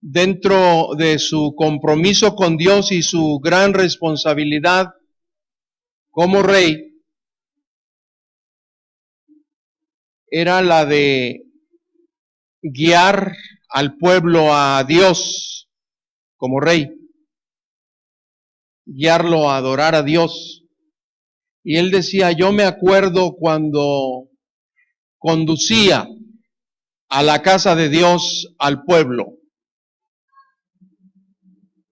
dentro de su compromiso con Dios y su gran responsabilidad como rey, era la de guiar al pueblo a Dios como rey, guiarlo a adorar a Dios. Y él decía, yo me acuerdo cuando conducía a la casa de Dios al pueblo.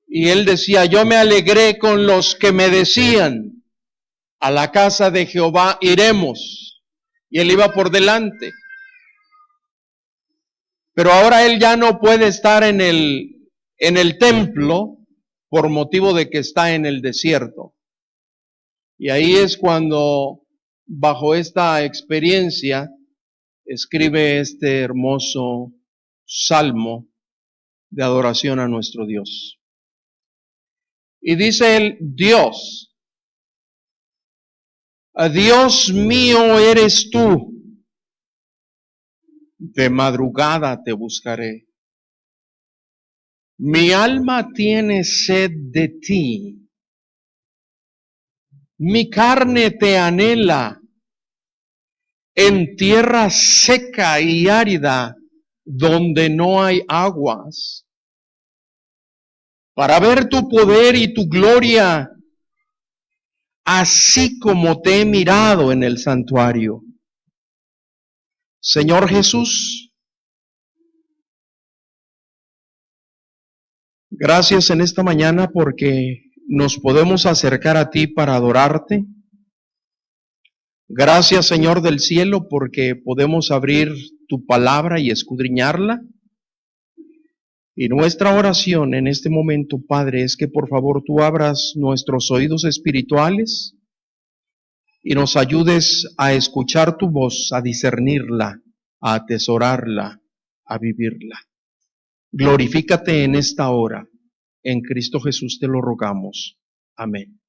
Y él decía, yo me alegré con los que me decían, a la casa de Jehová iremos. Y él iba por delante. Pero ahora él ya no puede estar en el templo por motivo de que está en el desierto. Y ahí es cuando, bajo esta experiencia, escribe este hermoso salmo de adoración a nuestro Dios. Y dice él, Dios, Dios mío eres tú, de madrugada te buscaré. Mi alma tiene sed de ti, mi carne te anhela en tierra seca y árida, donde no hay aguas, para ver tu poder y tu gloria, así como te he mirado en el santuario. Señor Jesús, gracias en esta mañana porque nos podemos acercar a ti para adorarte. Gracias, Señor del cielo, porque podemos abrir tu palabra y escudriñarla. Y nuestra oración en este momento, Padre, es que por favor tú abras nuestros oídos espirituales y nos ayudes a escuchar tu voz, a discernirla, a atesorarla, a vivirla. Glorifícate en esta hora. En Cristo Jesús te lo rogamos. Amén.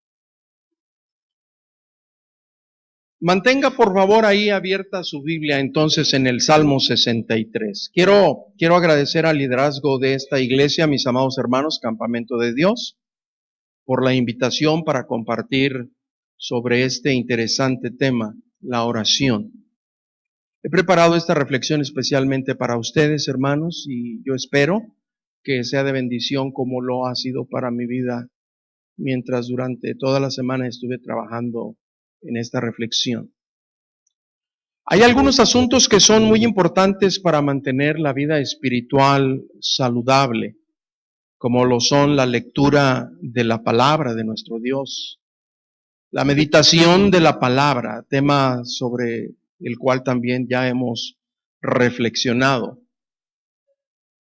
Mantenga por favor ahí abierta su Biblia entonces en el Salmo 63. Quiero agradecer al liderazgo de esta iglesia, mis amados hermanos, Campamento de Dios, por la invitación para compartir sobre este interesante tema, la oración. He preparado esta reflexión especialmente para ustedes, hermanos, y yo espero que sea de bendición como lo ha sido para mi vida mientras durante toda la semana estuve trabajando en esta reflexión. Hay algunos asuntos que son muy importantes para mantener la vida espiritual saludable, como lo son la lectura de la palabra de nuestro Dios, la meditación de la palabra, tema sobre el cual también ya hemos reflexionado.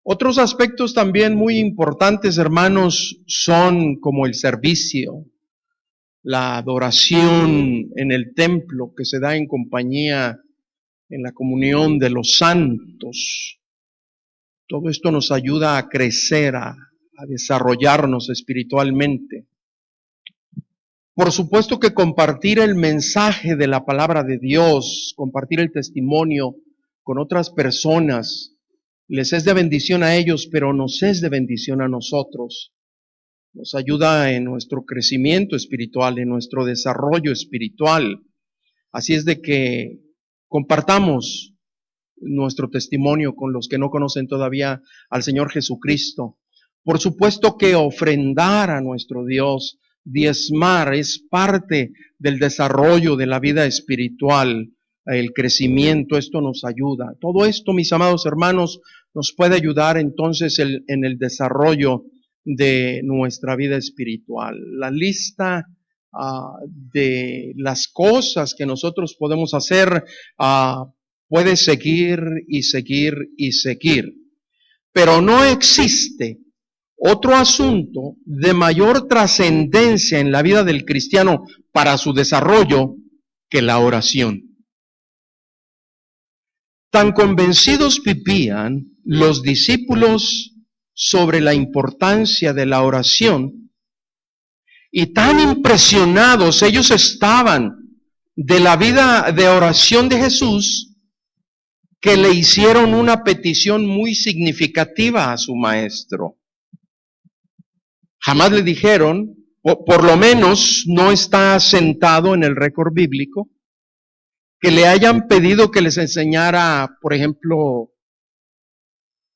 Otros aspectos también muy importantes, hermanos, son como el servicio, la adoración en el templo que se da en compañía, en la comunión de los santos. Todo esto nos ayuda a crecer, a desarrollarnos espiritualmente. Por supuesto que compartir el mensaje de la palabra de Dios, compartir el testimonio con otras personas, les es de bendición a ellos, pero nos es de bendición a nosotros. Nos ayuda en nuestro crecimiento espiritual, en nuestro desarrollo espiritual. Así es de que compartamos nuestro testimonio con los que no conocen todavía al Señor Jesucristo. Por supuesto que ofrendar a nuestro Dios, diezmar, es parte del desarrollo de la vida espiritual, el crecimiento, esto nos ayuda. Todo esto, mis amados hermanos, nos puede ayudar entonces en el desarrollo de nuestra vida espiritual. La lista de las cosas que nosotros podemos hacer puede seguir y seguir y seguir. Pero no existe otro asunto de mayor trascendencia en la vida del cristiano para su desarrollo que la oración. Tan convencidos vivían los discípulos sobre la importancia de la oración y tan impresionados ellos estaban de la vida de oración de Jesús que le hicieron una petición muy significativa a su maestro. Jamás le dijeron, o por lo menos no está sentado en el récord bíblico, que le hayan pedido que les enseñara, por ejemplo,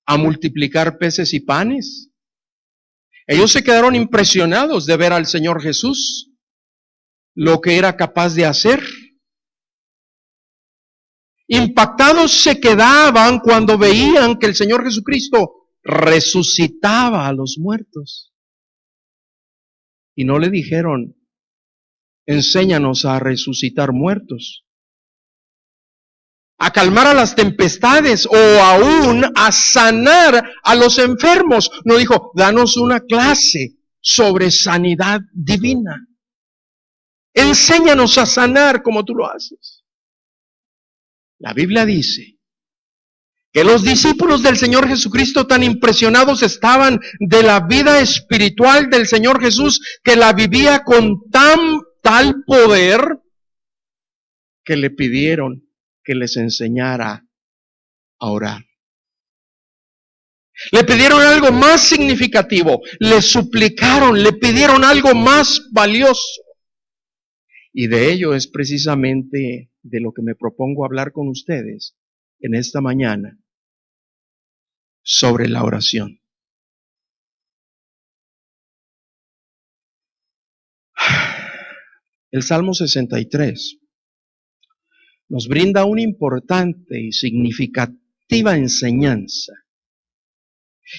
a multiplicar peces y panes. Ellos se quedaron impresionados de ver al Señor Jesús, lo que era capaz de hacer. Impactados se quedaban cuando veían que el Señor Jesucristo resucitaba a los muertos. Y no le dijeron, enséñanos a resucitar muertos, a calmar a las tempestades o aún a sanar a los enfermos. No dijo, danos una clase sobre sanidad divina. Enséñanos a sanar como tú lo haces. La Biblia dice que los discípulos del Señor Jesucristo tan impresionados estaban de la vida espiritual del Señor Jesús, que la vivía con tal poder, que le pidieron que les enseñara a orar. Le pidieron algo más significativo, le suplicaron, le pidieron algo más valioso. Y de ello es precisamente de lo que me propongo hablar con ustedes en esta mañana, sobre la oración. El Salmo 63 nos brinda una importante y significativa enseñanza.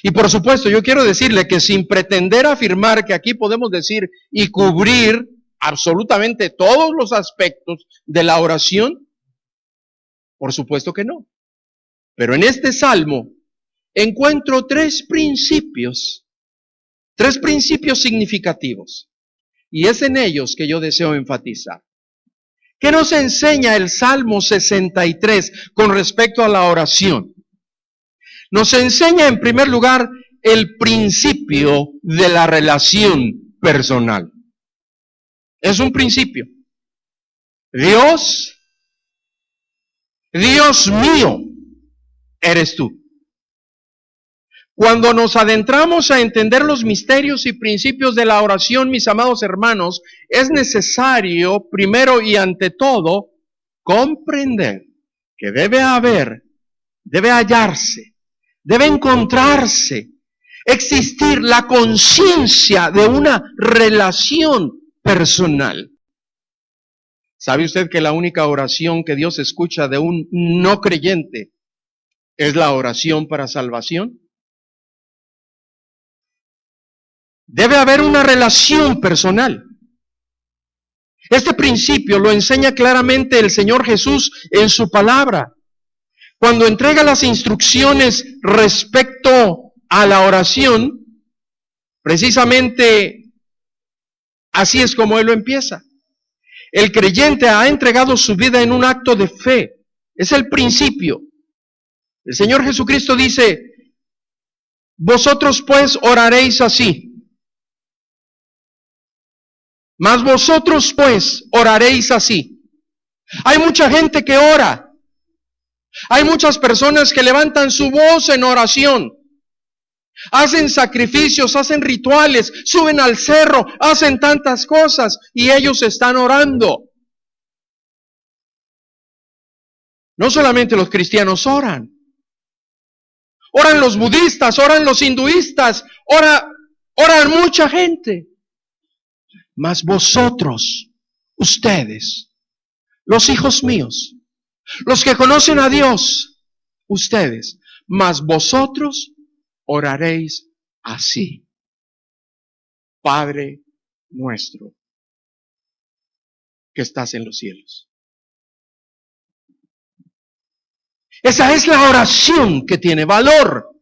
Y por supuesto, yo quiero decirle que sin pretender afirmar que aquí podemos decir y cubrir absolutamente todos los aspectos de la oración, por supuesto que no. Pero en este salmo encuentro tres principios significativos, y es en ellos que yo deseo enfatizar. ¿Qué nos enseña el Salmo 63 con respecto a la oración? Nos enseña en primer lugar el principio de la relación personal. Es un principio. Dios mío, eres tú. Cuando nos adentramos a entender los misterios y principios de la oración, mis amados hermanos, es necesario, primero y ante todo, comprender que debe hallarse, debe encontrarse, existir la conciencia de una relación personal. ¿Sabe usted que la única oración que Dios escucha de un no creyente es la oración para salvación? Debe haber una relación personal. Este principio lo enseña claramente el Señor Jesús en su palabra, cuando entrega las instrucciones respecto a la oración. Precisamente así es como Él lo empieza. El creyente ha entregado su vida en un acto de fe. Es el principio. El Señor Jesucristo dice, vosotros pues oraréis así. Mas vosotros pues oraréis así. Hay mucha gente que ora. Hay muchas personas que levantan su voz en oración. Hacen sacrificios, hacen rituales, suben al cerro, hacen tantas cosas y ellos están orando. No solamente los cristianos oran. Oran los budistas, oran los hinduistas, oran mucha gente. Mas vosotros, ustedes, los hijos míos, los que conocen a Dios, ustedes, mas vosotros oraréis así. Padre nuestro, que estás en los cielos. Esa es la oración que tiene valor.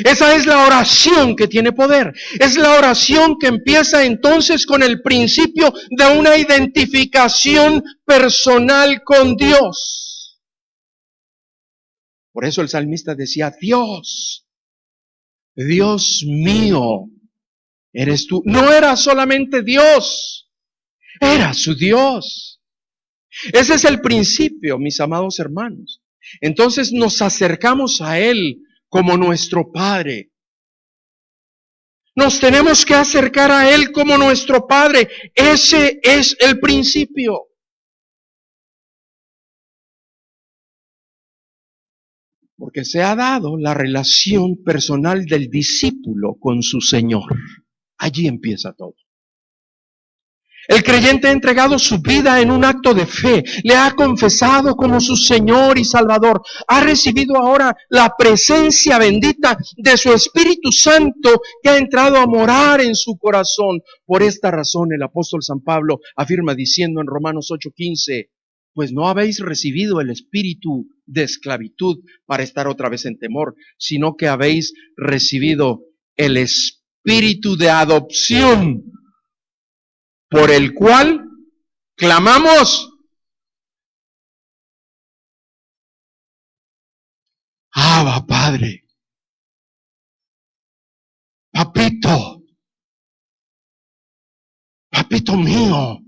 Esa es la oración que tiene poder. Es la oración que empieza entonces con el principio de una identificación personal con Dios. Por eso el salmista decía, Dios mío, eres tú. No era solamente Dios, era su Dios. Ese es el principio, mis amados hermanos. Entonces nos acercamos a Él como nuestro Padre. Nos tenemos que acercar a Él como nuestro Padre. Ese es el principio. Porque se ha dado la relación personal del discípulo con su Señor. Allí empieza todo. El creyente ha entregado su vida en un acto de fe, le ha confesado como su Señor y Salvador, ha recibido ahora la presencia bendita de su Espíritu Santo que ha entrado a morar en su corazón. Por esta razón el apóstol San Pablo afirma diciendo en Romanos 8:15, pues no habéis recibido el espíritu de esclavitud para estar otra vez en temor, sino que habéis recibido el espíritu de adopción, por el cual clamamos, Abba, Padre, papito, papito mío.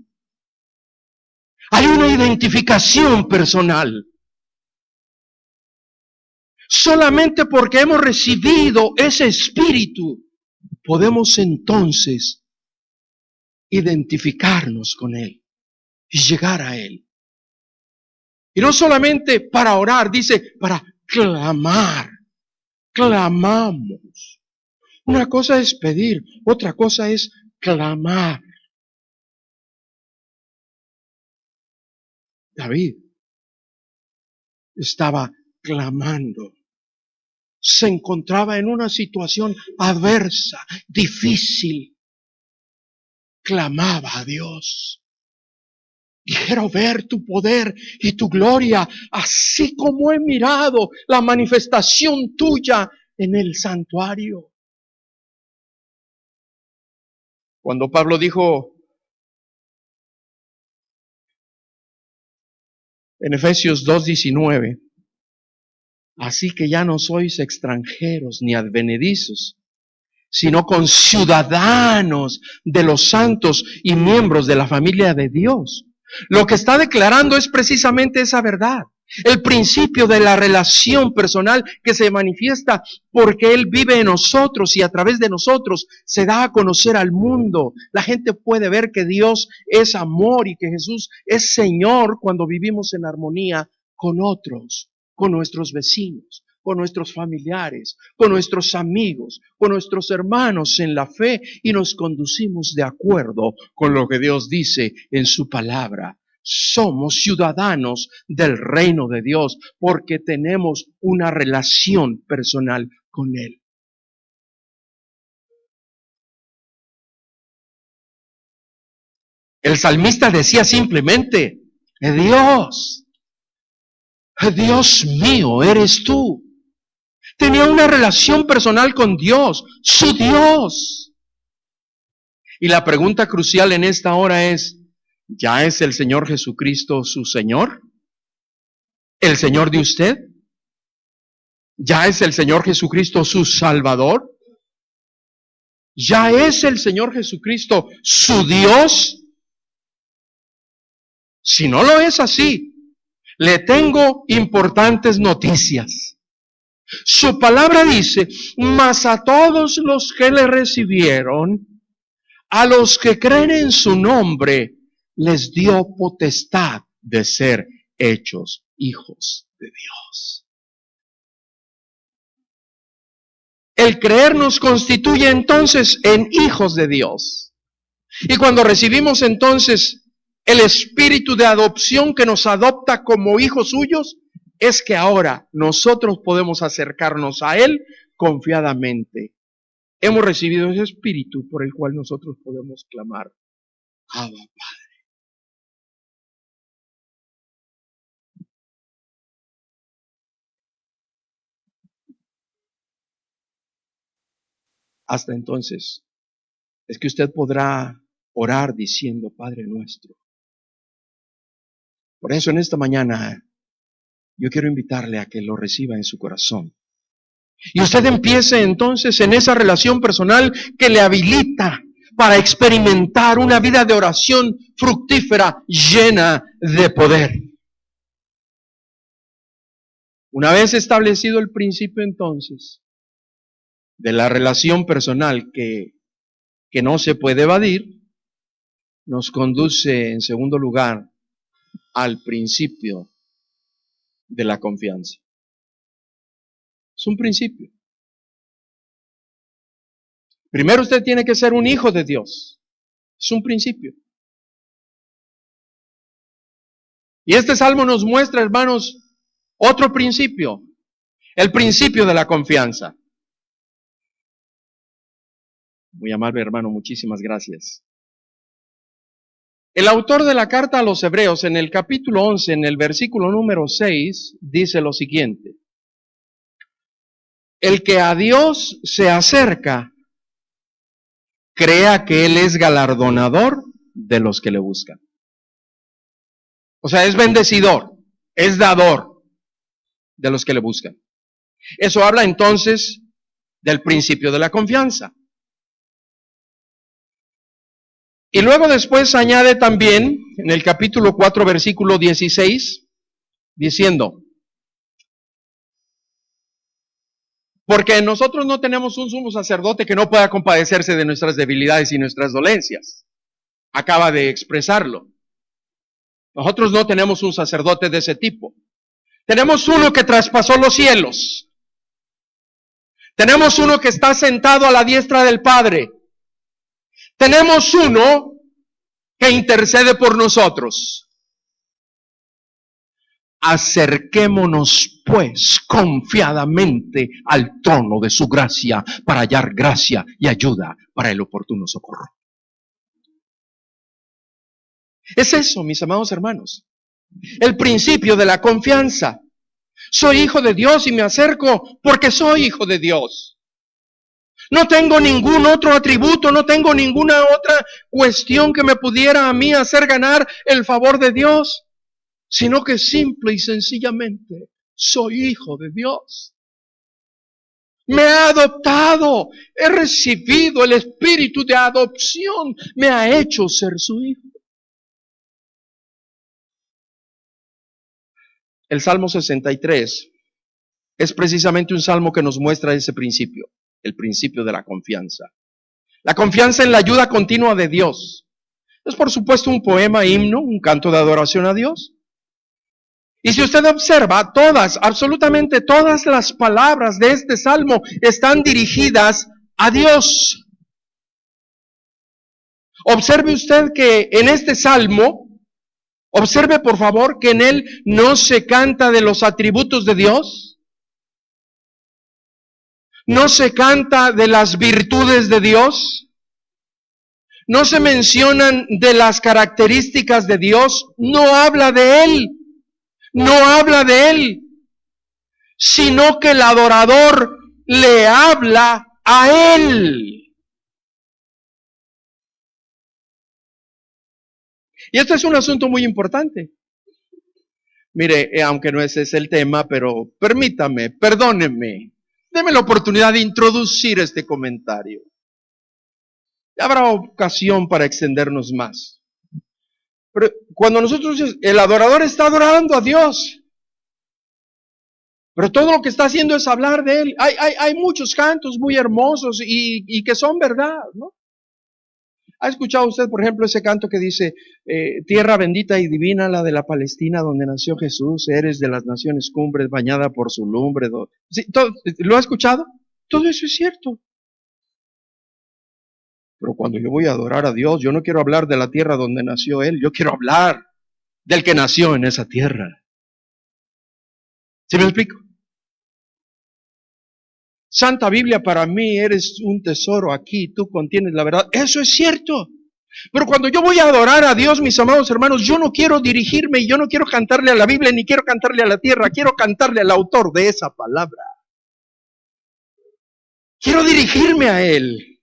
Hay una identificación personal. Solamente porque hemos recibido ese espíritu, podemos entonces identificarnos con Él y llegar a Él. Y no solamente para orar, dice, para clamar. Clamamos. Una cosa es pedir, otra cosa es clamar. David estaba clamando. Se encontraba en una situación adversa, difícil. Clamaba a Dios. Quiero ver tu poder y tu gloria, así como he mirado la manifestación tuya en el santuario. Cuando Pablo dijo en Efesios 2:19, así que ya no sois extranjeros ni advenedizos, sino conciudadanos de los santos y miembros de la familia de Dios. Lo que está declarando es precisamente esa verdad, el principio de la relación personal que se manifiesta porque Él vive en nosotros y a través de nosotros se da a conocer al mundo. La gente puede ver que Dios es amor y que Jesús es Señor cuando vivimos en armonía con otros, con nuestros vecinos, con nuestros familiares, con nuestros amigos, con nuestros hermanos en la fe y nos conducimos de acuerdo con lo que Dios dice en su palabra. Somos ciudadanos del reino de Dios porque tenemos una relación personal con Él. El salmista decía simplemente, Dios mío, eres tú. Tenía una relación personal con Dios, su Dios. Y la pregunta crucial en esta hora es, ¿ya es el Señor Jesucristo su Señor? ¿El Señor de usted? ¿Ya es el Señor Jesucristo su Salvador? ¿Ya es el Señor Jesucristo su Dios? Si no lo es así, le tengo importantes noticias. Su palabra dice, mas a todos los que le recibieron, a los que creen en su nombre, les dio potestad de ser hechos hijos de Dios. El creer nos constituye entonces en hijos de Dios. Y cuando recibimos entonces el espíritu de adopción que nos adopta como hijos suyos, es que ahora nosotros podemos acercarnos a Él confiadamente. Hemos recibido ese espíritu por el cual nosotros podemos clamar, Abba, Padre. Hasta entonces, es que usted podrá orar diciendo, Padre nuestro. Por eso en esta mañana yo quiero invitarle a que lo reciba en su corazón. Y usted empiece entonces en esa relación personal que le habilita para experimentar una vida de oración fructífera, llena de poder. Una vez establecido el principio entonces de la relación personal que no se puede evadir, nos conduce en segundo lugar al principio de la confianza. Es un principio. Primero usted tiene que ser un hijo de Dios. Es un principio. Y este salmo nos muestra, hermanos, otro principio. El principio de la confianza. Muy amable hermano, muchísimas gracias. El autor de la carta a los Hebreos, en el capítulo 11, en el versículo número 6, dice lo siguiente: el que a Dios se acerca, crea que Él es galardonador de los que le buscan. O sea, es bendecidor, es dador de los que le buscan. Eso habla entonces del principio de la confianza. Y luego después añade también, en el capítulo 4, versículo 16, diciendo: porque nosotros no tenemos un sumo sacerdote que no pueda compadecerse de nuestras debilidades y nuestras dolencias. Acaba de expresarlo. Nosotros no tenemos un sacerdote de ese tipo. Tenemos uno que traspasó los cielos. Tenemos uno que está sentado a la diestra del Padre. Tenemos uno que intercede por nosotros. Acerquémonos pues confiadamente al trono de su gracia para hallar gracia y ayuda para el oportuno socorro. Es eso, mis amados hermanos, el principio de la confianza. Soy hijo de Dios y me acerco porque soy hijo de Dios. No tengo ningún otro atributo, no tengo ninguna otra cuestión que me pudiera a mí hacer ganar el favor de Dios, sino que simple y sencillamente soy hijo de Dios. Me ha adoptado, he recibido el espíritu de adopción, me ha hecho ser su hijo. El Salmo 63 es precisamente un salmo que nos muestra ese principio, el principio de la confianza. La confianza en la ayuda continua de Dios. Es por supuesto un poema, himno, un canto de adoración a Dios. Y si usted observa, absolutamente todas las palabras de este salmo están dirigidas a Dios. Observe usted que en este salmo, observe por favor que en él no se canta de los atributos de Dios, no se canta de las virtudes de Dios, no se mencionan de las características de Dios, no habla de Él, sino que el adorador le habla a Él. Y este es un asunto muy importante. Mire, aunque no ese es el tema, pero permítame, perdóneme, déme la oportunidad de introducir este comentario. Ya habrá ocasión para extendernos más. Pero cuando el adorador está adorando a Dios, pero todo lo que está haciendo es hablar de Él. Hay muchos cantos muy hermosos y que son verdad, ¿no? ¿Ha escuchado usted, por ejemplo, ese canto que dice, tierra bendita y divina, la de la Palestina, donde nació Jesús, eres de las naciones cumbres, bañada por su lumbre? ¿Sí, ¿lo ha escuchado? Todo eso es cierto. Pero cuando yo voy a adorar a Dios, yo no quiero hablar de la tierra donde nació Él, yo quiero hablar del que nació en esa tierra. ¿Sí me explico? Santa Biblia, para mí eres un tesoro aquí, tú contienes la verdad. Eso es cierto. Pero cuando yo voy a adorar a Dios, mis amados hermanos, yo no quiero dirigirme y yo no quiero cantarle a la Biblia, ni quiero cantarle a la tierra, quiero cantarle al autor de esa palabra. Quiero dirigirme a Él.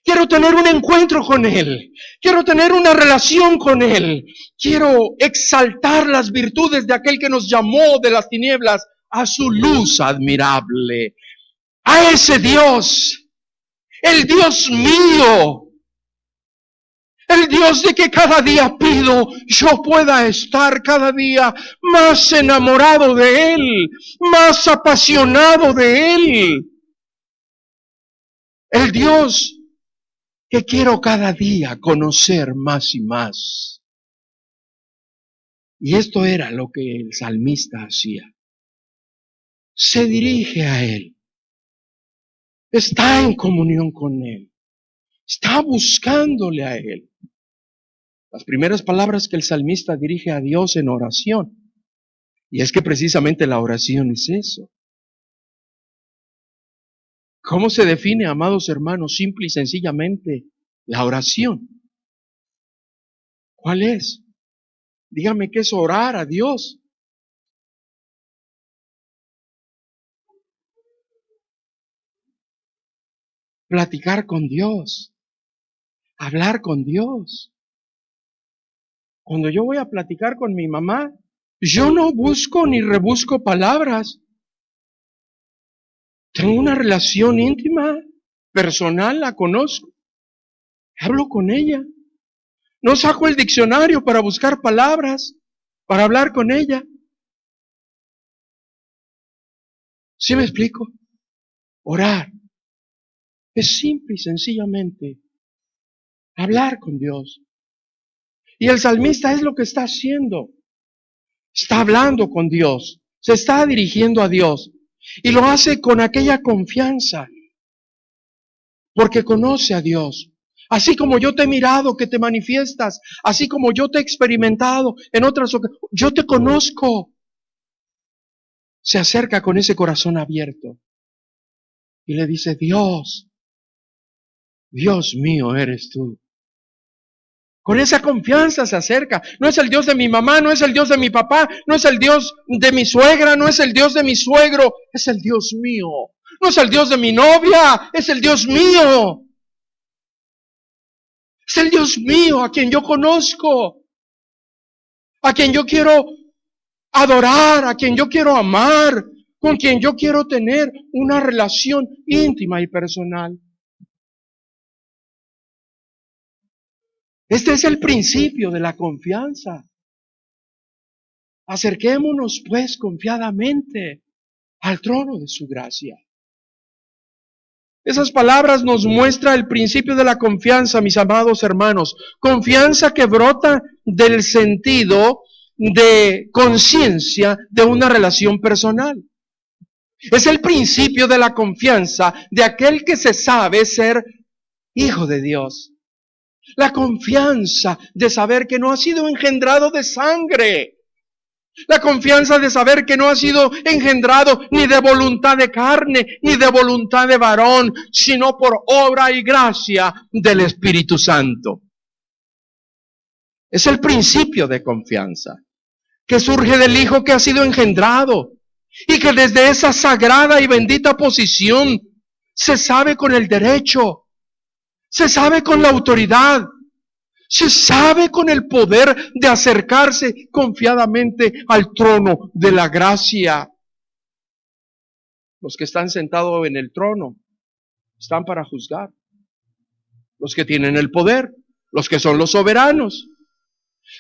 Quiero tener un encuentro con Él. Quiero tener una relación con Él. Quiero exaltar las virtudes de aquel que nos llamó de las tinieblas a su luz admirable. A ese Dios, el Dios mío, El Dios de que cada día pido yo pueda estar cada día más enamorado de Él, más apasionado de Él. El Dios que quiero cada día conocer más y más. Y esto era lo que el salmista hacía. Se dirige a Él. Está en comunión con Él. Está buscándole a Él. Las primeras palabras que el salmista dirige a Dios en oración. Y es que precisamente la oración es eso. ¿Cómo se define, amados hermanos, simple y sencillamente la oración? ¿Cuál es? Dígame qué es orar a Dios. Platicar con Dios. Hablar con Dios. Cuando yo voy a platicar con mi mamá, yo no busco ni rebusco palabras. Tengo una relación íntima, personal, la conozco. Hablo con ella. No saco el diccionario para buscar palabras, para hablar con ella. ¿Sí me explico? Orar es simple y sencillamente hablar con Dios. Y el salmista es lo que está haciendo. Está hablando con Dios, se está dirigiendo a Dios y lo hace con aquella confianza, porque conoce a Dios. Así como yo te he mirado que te manifiestas, así como yo te he experimentado en otras ocasiones, yo te conozco. Se acerca con ese corazón abierto y le dice, Dios, Dios mío eres tú. Con esa confianza se acerca. No es el Dios de mi mamá, no es el Dios de mi papá, no es el Dios de mi suegra, no es el Dios de mi suegro, es el Dios mío. No es el Dios de mi novia, es el Dios mío. Es el Dios mío a quien yo conozco, a quien yo quiero adorar, a quien yo quiero amar, con quien yo quiero tener una relación íntima y personal. Este es el principio de la confianza. Acerquémonos pues confiadamente al trono de su gracia. Esas palabras nos muestran el principio de la confianza, mis amados hermanos. Confianza que brota del sentido de conciencia de una relación personal. Es el principio de la confianza de aquel que se sabe ser hijo de Dios. La confianza de saber que no ha sido engendrado de sangre. La confianza de saber que no ha sido engendrado ni de voluntad de carne, ni de voluntad de varón, sino por obra y gracia del Espíritu Santo. Es el principio de confianza que surge del Hijo que ha sido engendrado y que desde esa sagrada y bendita posición se sabe con el derecho, se sabe con la autoridad, se sabe con el poder de acercarse confiadamente al trono de la gracia. Los que están sentados en el trono están para juzgar. Los que tienen el poder, los que son los soberanos.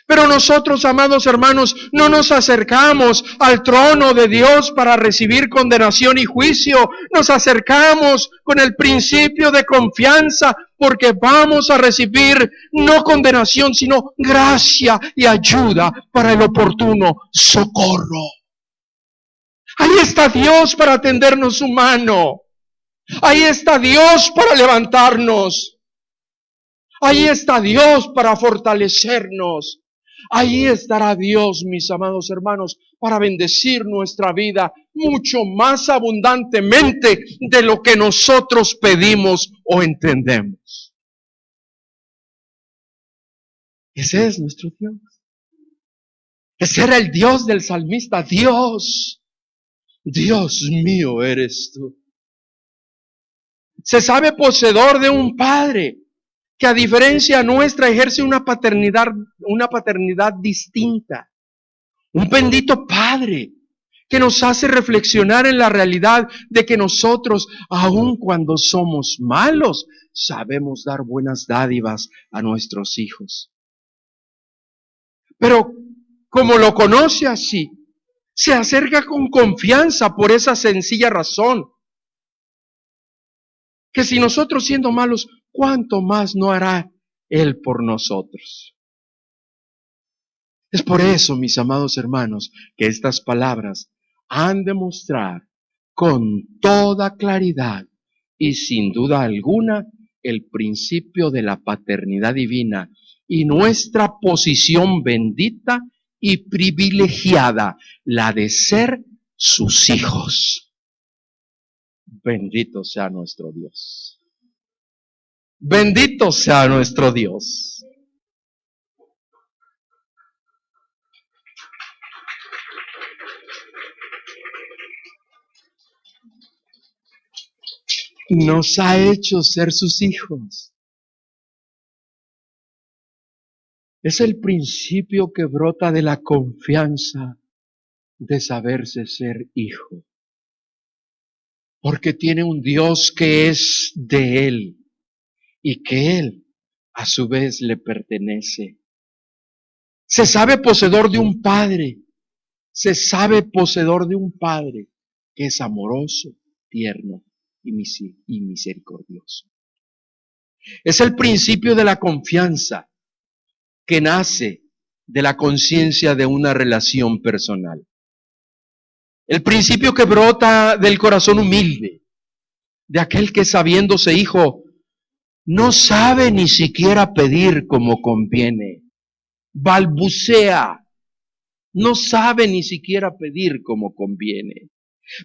Pero nosotros, amados hermanos, no nos acercamos al trono de Dios para recibir condenación y juicio. Nos acercamos con el principio de confianza porque vamos a recibir no condenación, sino gracia y ayuda para el oportuno socorro. Ahí está Dios para tendernos su mano. Ahí está Dios para levantarnos. Ahí está Dios para fortalecernos. Ahí estará Dios, mis amados hermanos, para bendecir nuestra vida mucho más abundantemente de lo que nosotros pedimos o entendemos. Ese es nuestro Dios. Ese era el Dios del salmista. Dios, Dios mío eres tú. Se sabe poseedor de un Padre que a diferencia nuestra ejerce una paternidad distinta. Un bendito Padre que nos hace reflexionar en la realidad de que nosotros, aun cuando somos malos, sabemos dar buenas dádivas a nuestros hijos. Pero como lo conoce así, se acerca con confianza por esa sencilla razón, que si nosotros siendo malos, ¿cuánto más no hará Él por nosotros? Es por eso, mis amados hermanos, que estas palabras han de mostrar con toda claridad y sin duda alguna el principio de la paternidad divina y nuestra posición bendita y privilegiada, la de ser sus hijos. Bendito sea nuestro Dios. Bendito sea nuestro Dios. Nos ha hecho ser sus hijos. Es el principio que brota de la confianza de saberse ser hijo. Porque tiene un Dios que es de Él y que Él a su vez le pertenece. Se sabe poseedor de un Padre. Se sabe poseedor de un Padre que es amoroso, tierno y misericordioso. Es el principio de la confianza que nace de la conciencia de una relación personal. El principio que brota del corazón humilde, de aquel que sabiéndose hijo, no sabe ni siquiera pedir como conviene, balbucea, no sabe ni siquiera pedir como conviene.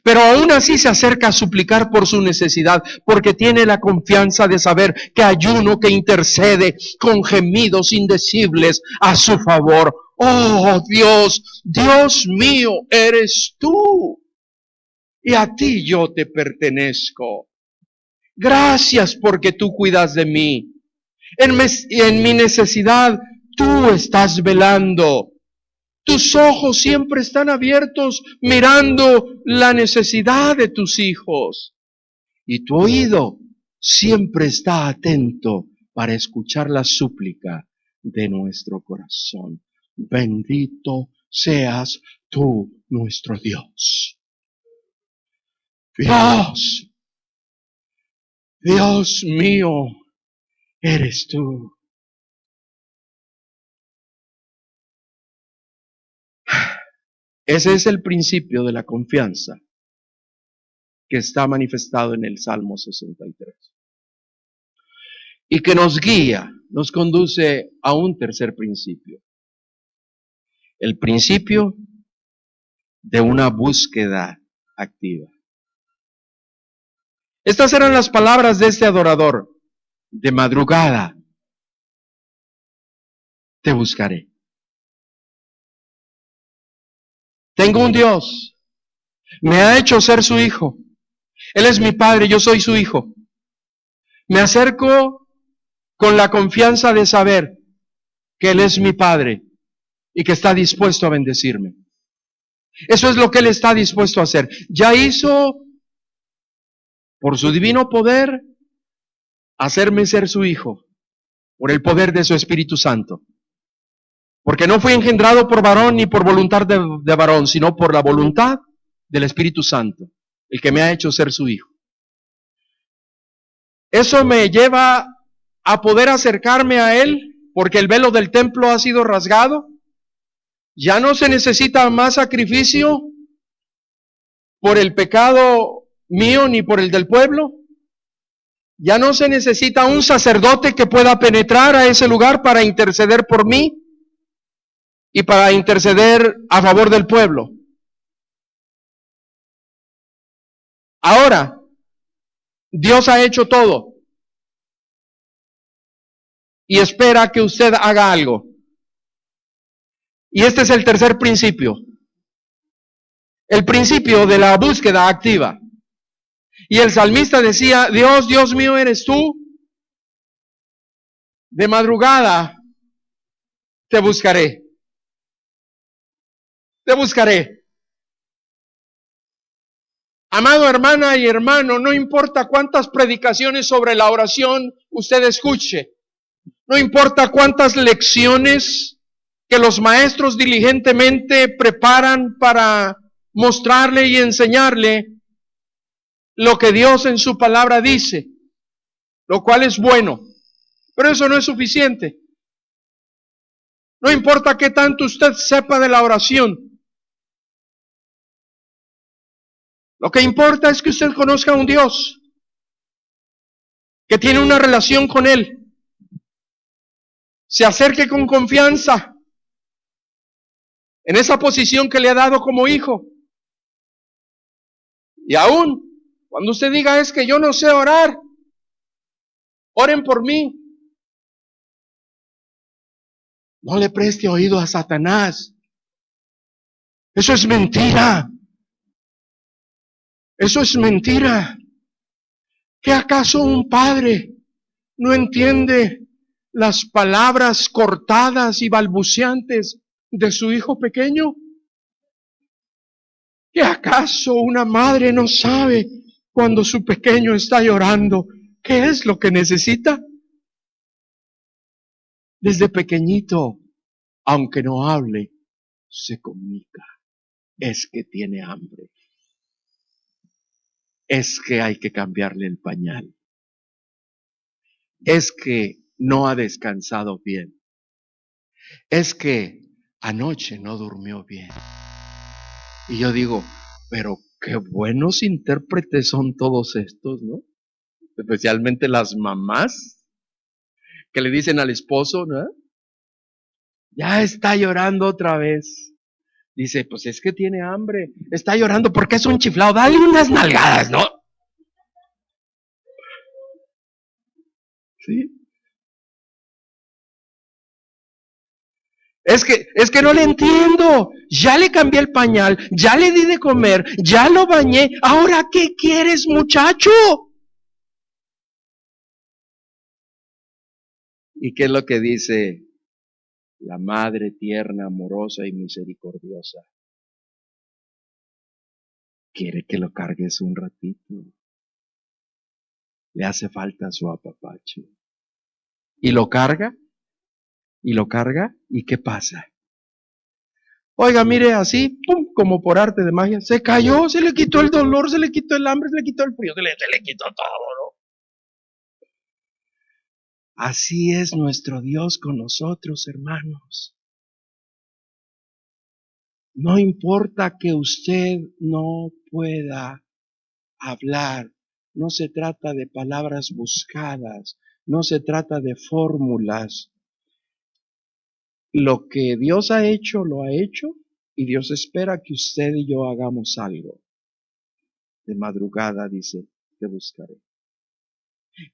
Pero aún así se acerca a suplicar por su necesidad, porque tiene la confianza de saber que hay uno que intercede con gemidos indecibles a su favor. Oh Dios, Dios mío, eres tú, y a ti yo te pertenezco. Gracias porque tú cuidas de mí. En mi necesidad tú estás velando. Tus ojos siempre están abiertos mirando la necesidad de tus hijos. Y tu oído siempre está atento para escuchar la súplica de nuestro corazón. Bendito seas tú, nuestro Dios. Dios, Dios mío, eres tú. Ese es el principio de la confianza que está manifestado en el Salmo 63. Y que nos guía, nos conduce a un tercer principio. El principio de una búsqueda activa. Estas eran las palabras de este adorador. De madrugada te buscaré. Tengo un Dios, me ha hecho ser su hijo. Él es mi padre, yo soy su hijo. Me acerco con la confianza de saber que Él es mi padre y que está dispuesto a bendecirme. Eso es lo que Él está dispuesto a hacer. Ya hizo, por su divino poder, hacerme ser su hijo, por el poder de su Espíritu Santo. Porque no fui engendrado por varón ni por voluntad de varón, sino por la voluntad del Espíritu Santo, el que me ha hecho ser su hijo. Eso me lleva a poder acercarme a Él, porque el velo del templo ha sido rasgado. Ya no se necesita más sacrificio por el pecado mío ni por el del pueblo. Ya no se necesita un sacerdote que pueda penetrar a ese lugar para interceder por mí y para interceder a favor del pueblo. Ahora, Dios ha hecho todo y espera que usted haga algo. Y este es el tercer principio. El principio de la búsqueda activa. Y el salmista decía, Dios, Dios mío, eres tú. De madrugada te buscaré. Te buscaré. Amado hermana y hermano, no importa cuántas predicaciones sobre la oración usted escuche, no importa cuántas lecciones que los maestros diligentemente preparan para mostrarle y enseñarle lo que Dios en su palabra dice, lo cual es bueno, pero eso no es suficiente. No importa qué tanto usted sepa de la oración, lo que importa es que usted conozca a un Dios, que tiene una relación con Él, se acerque con confianza en esa posición que le ha dado como hijo. Y aún cuando usted diga, es que yo no sé orar, oren por mí. No le preste oído a Satanás. Eso es mentira. Eso es mentira. ¿Qué acaso un padre no entiende las palabras cortadas y balbuceantes de su hijo pequeño? ¿Qué acaso una madre no sabe cuando su pequeño está llorando qué es lo que necesita? Desde pequeñito, aunque no hable, se comunica. Es que tiene hambre. Es que hay que cambiarle el pañal. Es que no ha descansado bien. Es que anoche no durmió bien. Y yo digo, pero qué buenos intérpretes son todos estos, ¿no? Especialmente las mamás que le dicen al esposo, ¿no? Ya está llorando otra vez. Dice, pues es que tiene hambre. Está llorando porque es un chiflado. Dale unas nalgadas, ¿no? ¿Sí? Es que no le entiendo. Ya le cambié el pañal, ya le di de comer, ya lo bañé. Ahora, ¿qué quieres, muchacho? ¿Y qué es lo que dice la madre tierna, amorosa y misericordiosa? Quiere que lo cargues un ratito. Le hace falta su apapacho. Y lo carga, ¿y qué pasa? Oiga, mire, así, pum, como por arte de magia, se cayó, se le quitó el dolor, se le quitó el hambre, se le quitó el frío, se le quitó todo, ¿no? Así es nuestro Dios con nosotros, hermanos. No importa que usted no pueda hablar, no se trata de palabras buscadas, no se trata de fórmulas. Lo que Dios ha hecho, lo ha hecho, y Dios espera que usted y yo hagamos algo. De madrugada dice, te buscaré.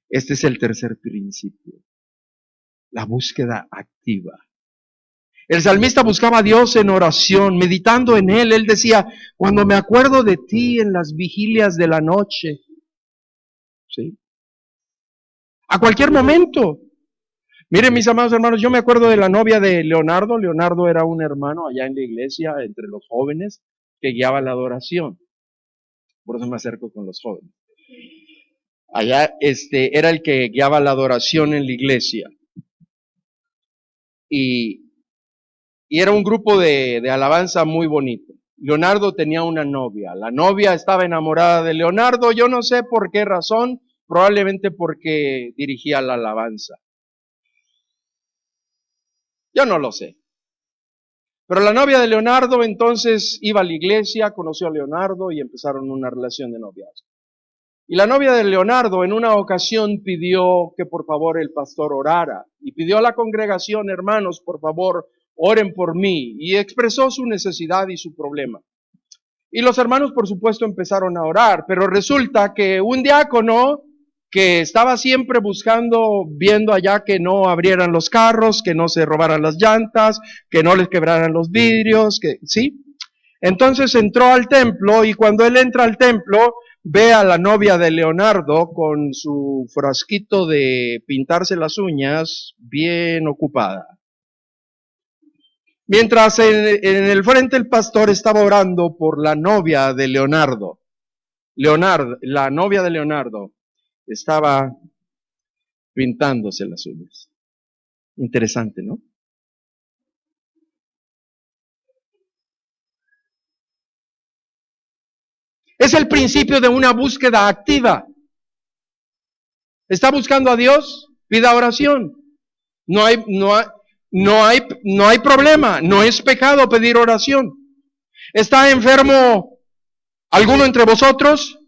Este es el tercer principio, la búsqueda activa. El salmista buscaba a Dios en oración, meditando en Él. Él decía, cuando me acuerdo de ti en las vigilias de la noche, ¿sí? A cualquier momento. Miren, mis amados hermanos, yo me acuerdo de la novia de Leonardo. Leonardo era un hermano allá en la iglesia, entre los jóvenes, que guiaba la adoración. Por eso me acerco con los jóvenes. Allá, era el que guiaba la adoración en la iglesia. Y era un grupo de alabanza muy bonito. Leonardo tenía una novia. La novia estaba enamorada de Leonardo, yo no sé por qué razón, probablemente porque dirigía la alabanza. Yo no lo sé. Pero la novia de Leonardo entonces iba a la iglesia, conoció a Leonardo y empezaron una relación de noviazgo. Y la novia de Leonardo en una ocasión pidió que por favor el pastor orara. Y pidió a la congregación, hermanos, por favor, oren por mí. Y expresó su necesidad y su problema. Y los hermanos, por supuesto, empezaron a orar. Pero resulta que un diácono que estaba siempre buscando, viendo allá que no abrieran los carros, que no se robaran las llantas, que no les quebraran los vidrios, ¿sí? Entonces entró al templo y cuando él entra al templo, ve a la novia de Leonardo con su frasquito de pintarse las uñas bien ocupada. Mientras en el frente el pastor estaba orando por la novia de Leonardo. Leonardo, la novia de Leonardo, estaba pintándose las uñas. Interesante, ¿no? Es el principio de una búsqueda activa. ¿Está buscando a Dios? Pida oración. No hay problema. No es pecado pedir oración. ¿Está enfermo alguno entre vosotros?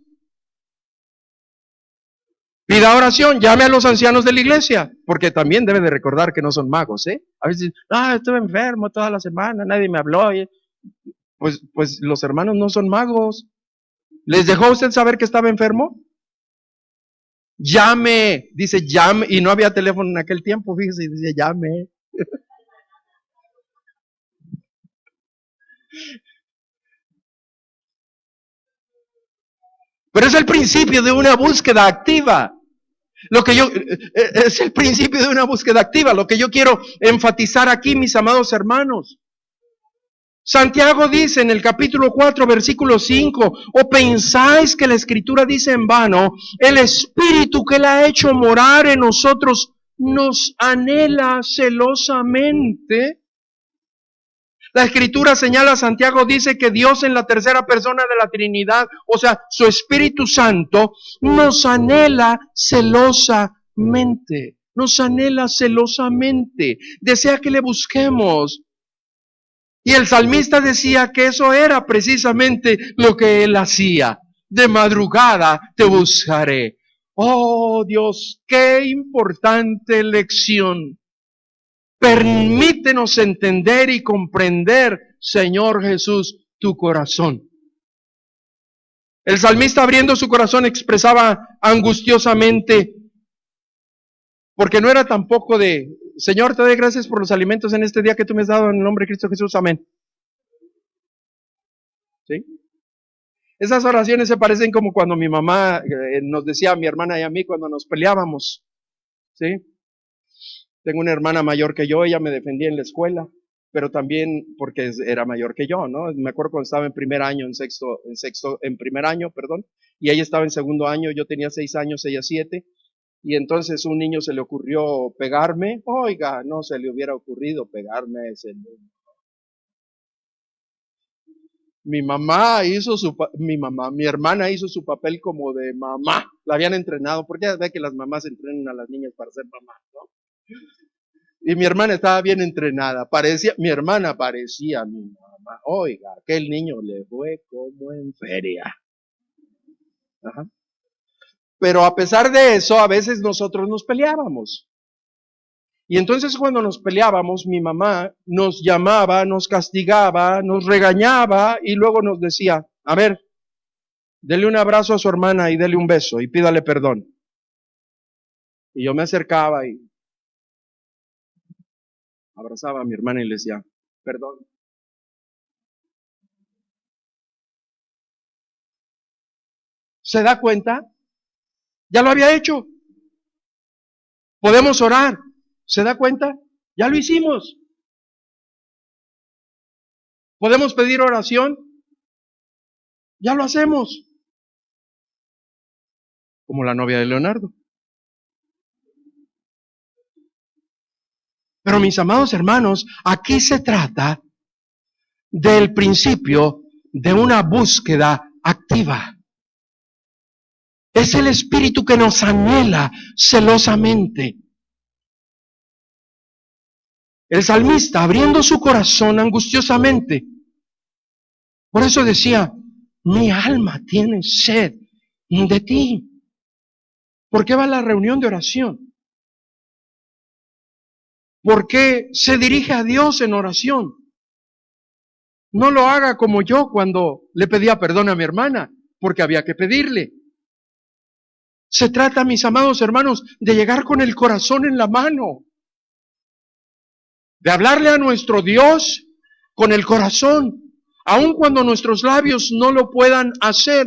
Pida oración, llame a los ancianos de la iglesia, porque también debe de recordar que no son magos, ¿eh? A veces, estuve enfermo toda la semana, nadie me habló. Pues los hermanos no son magos. ¿Les dejó usted saber que estaba enfermo? Llame, dice llame, y no había teléfono en aquel tiempo, fíjese, y dice llame. Pero es el principio de una búsqueda activa. Es el principio de una búsqueda activa. Lo que yo quiero enfatizar aquí, mis amados hermanos. Santiago dice en el capítulo 4, versículo 5, ¿o pensáis que la Escritura dice en vano, el Espíritu que Él ha hecho morar en nosotros nos anhela celosamente? La Escritura señala, Santiago dice que Dios en la tercera persona de la Trinidad, o sea, su Espíritu Santo, nos anhela celosamente, desea que le busquemos. Y el salmista decía que eso era precisamente lo que él hacía. De madrugada te buscaré. Oh Dios, qué importante lección. Permítenos entender y comprender, Señor Jesús, tu corazón. El salmista abriendo su corazón expresaba angustiosamente, porque no era tampoco de, Señor, te doy gracias por los alimentos en este día que tú me has dado en el nombre de Cristo Jesús, amén. ¿Sí? Esas oraciones se parecen como cuando mi mamá nos decía a mi hermana y a mí cuando nos peleábamos. ¿Sí? Tengo una hermana mayor que yo, ella me defendía en la escuela, pero también porque era mayor que yo, ¿no? Me acuerdo cuando estaba en primer año, y ella estaba en segundo año, yo tenía 6 años, ella 7, y entonces un niño se le ocurrió pegarme. Oiga, no se le hubiera ocurrido pegarme a ese niño. Mi hermana hizo su papel como de mamá, la habían entrenado, porque ya ve que las mamás entrenan a las niñas para ser mamás, ¿no? Y mi hermana estaba bien entrenada, mi hermana parecía mi mamá. Oiga, aquel niño le fue como en feria. Ajá. Pero a pesar de eso, a veces nosotros nos peleábamos. Y entonces cuando nos peleábamos, mi mamá nos llamaba, nos castigaba, nos regañaba y luego nos decía, a ver, dele un abrazo a su hermana y dele un beso y pídale perdón. Y yo me acercaba y abrazaba a mi hermana y le decía, perdón. ¿Se da cuenta? Ya lo había hecho. Podemos orar. ¿Se da cuenta? Ya lo hicimos. ¿Podemos pedir oración? Ya lo hacemos. Como la novia de Leonardo. Pero mis amados hermanos, aquí se trata del principio de una búsqueda activa. Es el Espíritu que nos anhela celosamente. El salmista, abriendo su corazón angustiosamente, por eso decía, mi alma tiene sed de ti. ¿Por qué va a la reunión de oración? ¿Por qué se dirige a Dios en oración? No lo haga como yo cuando le pedía perdón a mi hermana, porque había que pedirle. Se trata, mis amados hermanos, de llegar con el corazón en la mano, de hablarle a nuestro Dios con el corazón, aun cuando nuestros labios no lo puedan hacer.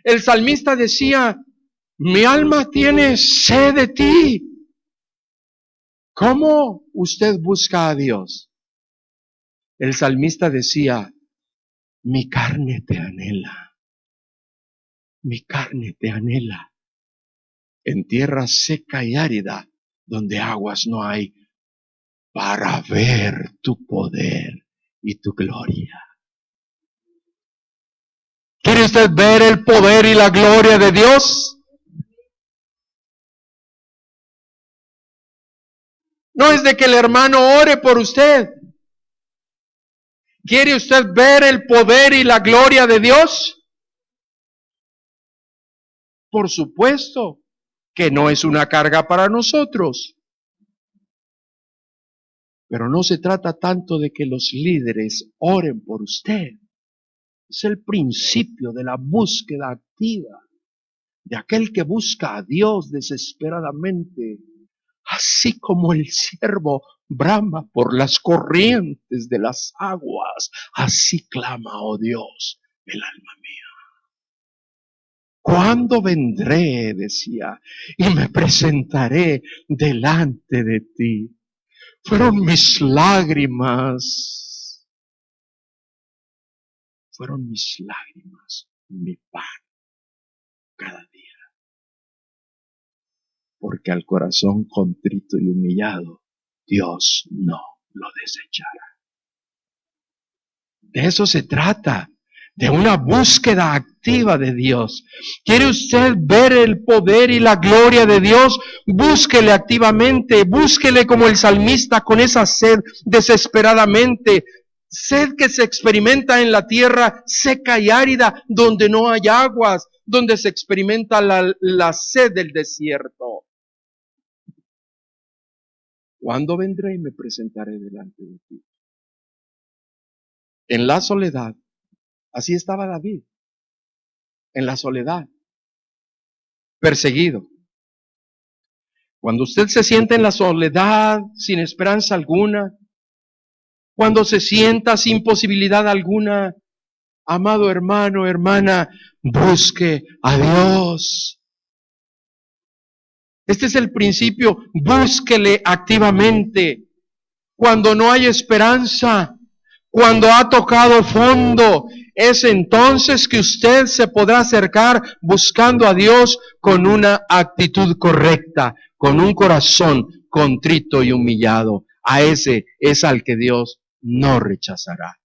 El salmista decía, mi alma tiene sed de ti. ¿Cómo usted busca a Dios? El salmista decía, mi carne te anhela. Mi carne te anhela en tierra seca y árida, donde aguas no hay, para ver tu poder y tu gloria. ¿Quiere usted ver el poder y la gloria de Dios? No es de que el hermano ore por usted. ¿Quiere usted ver el poder y la gloria de Dios? Por supuesto que no es una carga para nosotros. Pero no se trata tanto de que los líderes oren por usted. Es el principio de la búsqueda activa de aquel que busca a Dios desesperadamente, así como el siervo brama por las corrientes de las aguas, así clama, oh Dios, el alma mía. ¿Cuándo vendré? Decía, y me presentaré delante de ti. Fueron mis lágrimas, mi pan cada día. Porque al corazón contrito y humillado, Dios no lo desechará. De eso se trata, de una búsqueda activa de Dios. ¿Quiere usted ver el poder y la gloria de Dios? Búsquele activamente, búsquele como el salmista con esa sed desesperadamente. Sed que se experimenta en la tierra seca y árida, donde no hay aguas, donde se experimenta la sed del desierto. ¿Cuándo vendré y me presentaré delante de ti? En la soledad, así estaba David, en la soledad, perseguido. Cuando usted se siente en la soledad, sin esperanza alguna, cuando se sienta sin posibilidad alguna, amado hermano, hermana, busque a Dios. Este es el principio, búsquele activamente. Cuando no hay esperanza, cuando ha tocado fondo, es entonces que usted se podrá acercar buscando a Dios con una actitud correcta, con un corazón contrito y humillado. A ese es al que Dios no rechazará.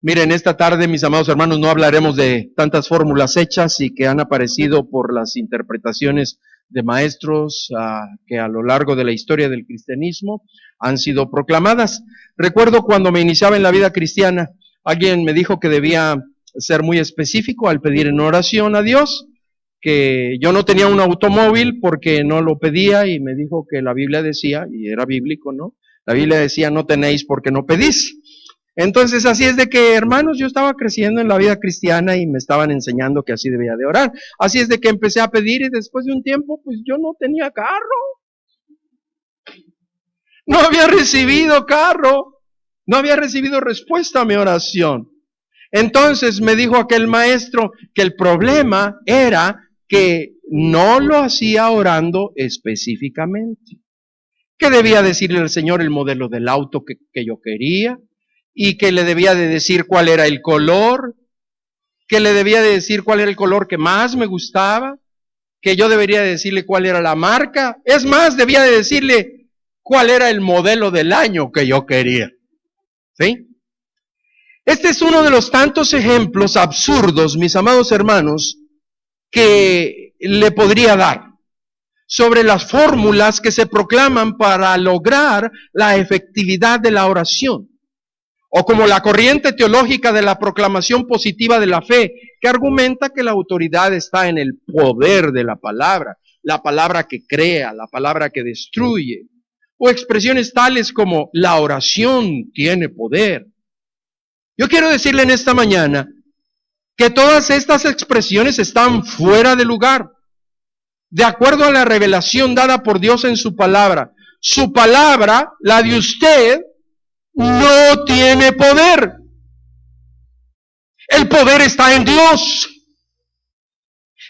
Miren, esta tarde, mis amados hermanos, no hablaremos de tantas fórmulas hechas y que han aparecido por las interpretaciones de maestros que a lo largo de la historia del cristianismo han sido proclamadas. Recuerdo cuando me iniciaba en la vida cristiana, alguien me dijo que debía ser muy específico al pedir en oración a Dios, que yo no tenía un automóvil porque no lo pedía, y me dijo que la Biblia decía, y era bíblico, ¿no? La Biblia decía, no tenéis porque no pedís. Entonces, así es de que, hermanos, yo estaba creciendo en la vida cristiana y me estaban enseñando que así debía de orar. Así es de que empecé a pedir, y después de un tiempo, pues yo no tenía carro. No había recibido carro. No había recibido respuesta a mi oración. Entonces me dijo aquel maestro que el problema era que no lo hacía orando específicamente. Que debía decirle al Señor el modelo del auto que yo quería, y que le debía de decir cuál era el color, que le debía de decir cuál era el color que más me gustaba, que yo debería de decirle cuál era la marca. Es más, debía de decirle cuál era el modelo del año que yo quería. ¿Sí? Este es uno de los tantos ejemplos absurdos, mis amados hermanos, que le podría dar sobre las fórmulas que se proclaman para lograr la efectividad de la oración. O como la corriente teológica de la proclamación positiva de la fe, que argumenta que la autoridad está en el poder de la palabra que crea, la palabra que destruye. O expresiones tales como la oración tiene poder. Yo quiero decirle en esta mañana que todas estas expresiones están fuera de lugar, de acuerdo a la revelación dada por Dios en su palabra. Su palabra, la de usted, no tiene poder. El poder está en Dios.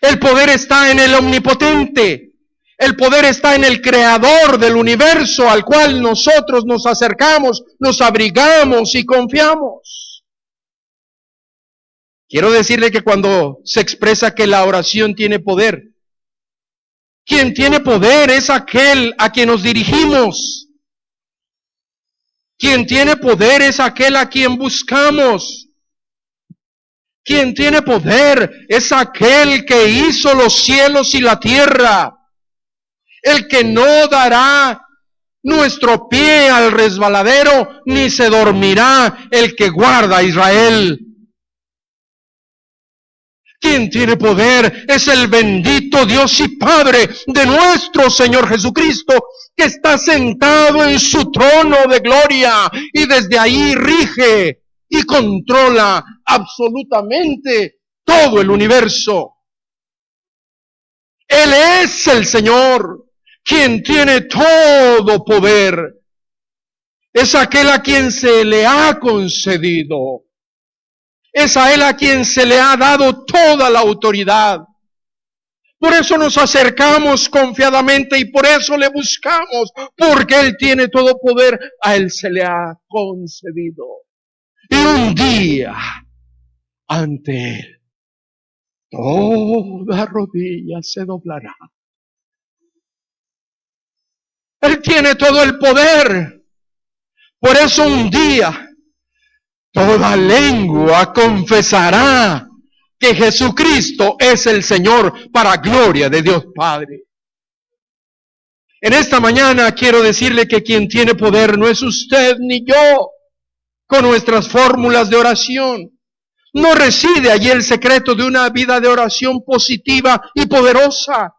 El poder está en el omnipotente. El poder está en el creador del universo, al cual nosotros nos acercamos, nos abrigamos y confiamos. Quiero decirle que cuando se expresa que la oración tiene poder, quien tiene poder es aquel a quien nos dirigimos. Quien tiene poder es aquel a quien buscamos. Quien tiene poder es aquel que hizo los cielos y la tierra. El que no dará nuestro pie al resbaladero, ni se dormirá el que guarda a Israel. Quien tiene poder es el bendito Dios y Padre de nuestro Señor Jesucristo, que está sentado en su trono de gloria y desde ahí rige y controla absolutamente todo el universo. Él es el Señor, quien tiene todo poder. Es aquel a quien se le ha concedido. Es a Él a quien se le ha dado toda la autoridad. Por eso nos acercamos confiadamente y por eso le buscamos, porque Él tiene todo poder, a Él se le ha concedido. Y un día, ante Él, toda rodilla se doblará. Él tiene todo el poder. Por eso un día, toda lengua confesará que Jesucristo es el Señor, para gloria de Dios Padre. En esta mañana quiero decirle que quien tiene poder no es usted ni yo, con nuestras fórmulas de oración. No reside allí el secreto de una vida de oración positiva y poderosa.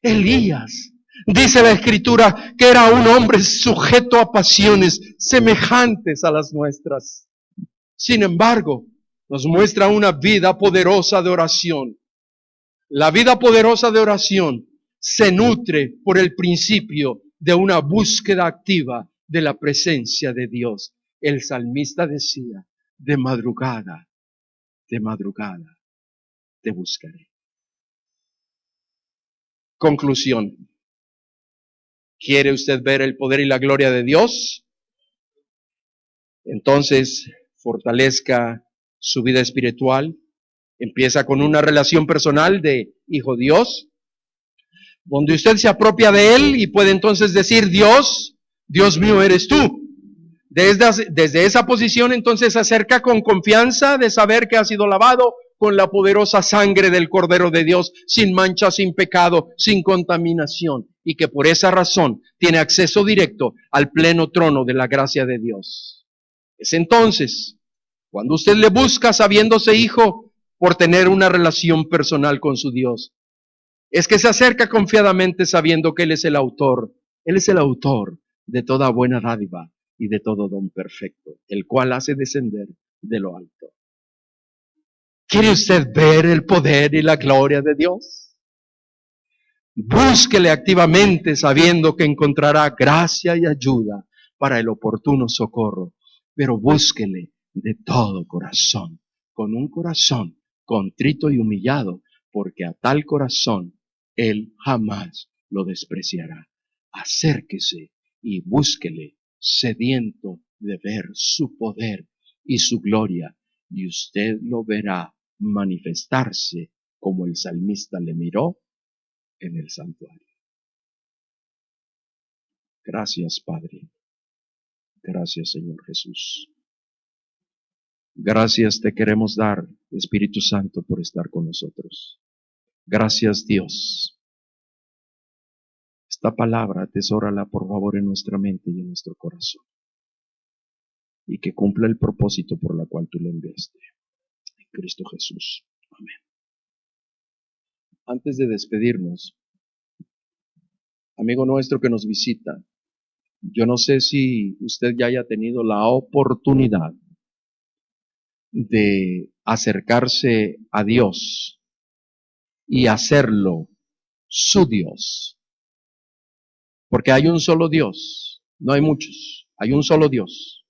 Elías, dice la Escritura, que era un hombre sujeto a pasiones semejantes a las nuestras. Sin embargo, nos muestra una vida poderosa de oración. La vida poderosa de oración se nutre por el principio de una búsqueda activa de la presencia de Dios. El salmista decía, de madrugada te buscaré. Conclusión. ¿Quiere usted ver el poder y la gloria de Dios? Entonces, fortalezca su vida espiritual. Empieza con una relación personal de hijo Dios, donde usted se apropia de Él y puede entonces decir, Dios mío eres tú. Desde esa posición entonces se acerca con confianza de saber que ha sido lavado con la poderosa sangre del Cordero de Dios, sin mancha, sin pecado, sin contaminación, y que por esa razón tiene acceso directo al pleno trono de la gracia de Dios. Es entonces cuando usted le busca sabiéndose hijo por tener una relación personal con su Dios. Es que se acerca confiadamente sabiendo que Él es el autor de toda buena dádiva y de todo don perfecto, el cual hace descender de lo alto. ¿Quiere usted ver el poder y la gloria de Dios? Búsquele activamente sabiendo que encontrará gracia y ayuda para el oportuno socorro, pero búsquele de todo corazón, con un corazón contrito y humillado, porque a tal corazón Él jamás lo despreciará. Acérquese y búsquele, sediento de ver su poder y su gloria, y usted lo verá manifestarse como el salmista le miró en el santuario. Gracias, Padre. Gracias, Señor Jesús. Gracias te queremos dar, Espíritu Santo, por estar con nosotros. Gracias, Dios. Esta palabra atesórala por favor en nuestra mente y en nuestro corazón, y que cumpla el propósito por la cual tú le enviaste. En Cristo Jesús. Amén. Antes de despedirnos, amigo nuestro que nos visita, yo no sé si usted ya haya tenido la oportunidad de acercarse a Dios y hacerlo su Dios. Porque hay un solo Dios, no hay muchos, hay un solo Dios.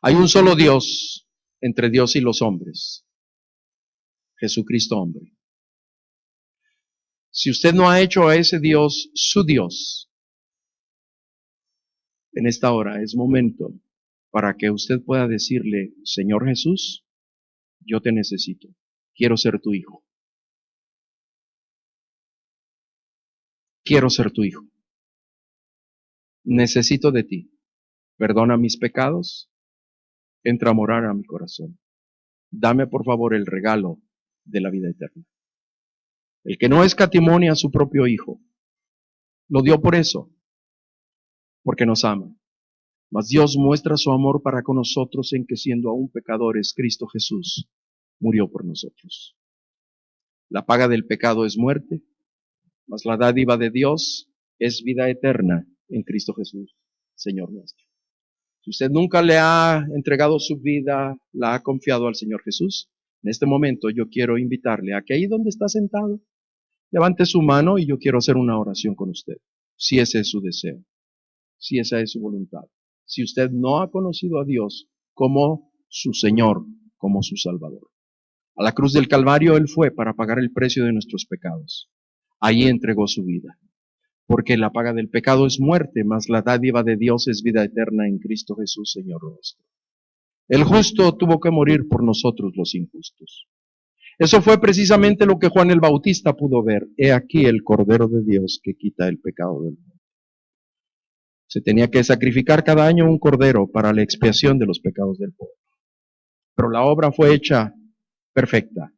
Hay un solo Dios entre Dios y los hombres, Jesucristo hombre. Si usted no ha hecho a ese Dios su Dios, en esta hora es momento para que usted pueda decirle, Señor Jesús, yo te necesito. Quiero ser tu hijo. Quiero ser tu hijo. Necesito de ti. Perdona mis pecados. Entra a morar a mi corazón. Dame por favor el regalo de la vida eterna. El que no escatimó a su propio hijo, lo dio por eso, porque nos ama. Mas Dios muestra su amor para con nosotros en que siendo aún pecadores, Cristo Jesús murió por nosotros. La paga del pecado es muerte, mas la dádiva de Dios es vida eterna en Cristo Jesús, Señor nuestro. Si usted nunca le ha entregado su vida, la ha confiado al Señor Jesús, en este momento yo quiero invitarle a que ahí donde está sentado, levante su mano y yo quiero hacer una oración con usted, si ese es su deseo, si esa es su voluntad. Si usted no ha conocido a Dios como su Señor, como su Salvador. A la cruz del Calvario Él fue para pagar el precio de nuestros pecados. Allí entregó su vida. Porque la paga del pecado es muerte, mas la dádiva de Dios es vida eterna en Cristo Jesús, Señor nuestro. El justo tuvo que morir por nosotros los injustos. Eso fue precisamente lo que Juan el Bautista pudo ver. He aquí el Cordero de Dios que quita el pecado del mundo. Se tenía que sacrificar cada año un cordero para la expiación de los pecados del pueblo. Pero la obra fue hecha perfecta,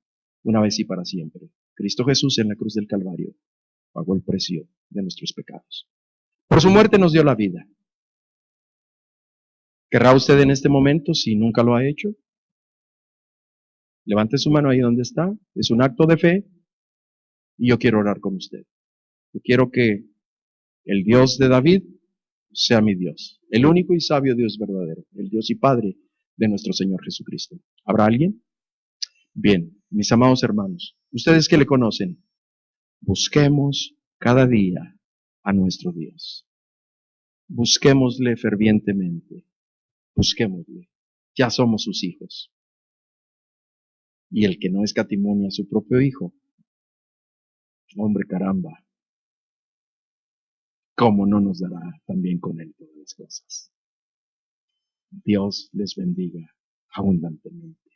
una vez y para siempre. Cristo Jesús en la cruz del Calvario pagó el precio de nuestros pecados. Por su muerte nos dio la vida. ¿Querrá usted en este momento, si nunca lo ha hecho? Levante su mano ahí donde está. Es un acto de fe y yo quiero orar con usted. Yo quiero que el Dios de David sea mi Dios, el único y sabio Dios verdadero, el Dios y Padre de nuestro Señor Jesucristo. ¿Habrá alguien? Bien, mis amados hermanos, ustedes que le conocen, busquemos cada día a nuestro Dios. Busquémosle fervientemente. Busquémosle. Ya somos sus hijos. Y el que no escatimó a su propio hijo, hombre caramba, ¿cómo no nos dará también con él todas las cosas? Dios les bendiga abundantemente.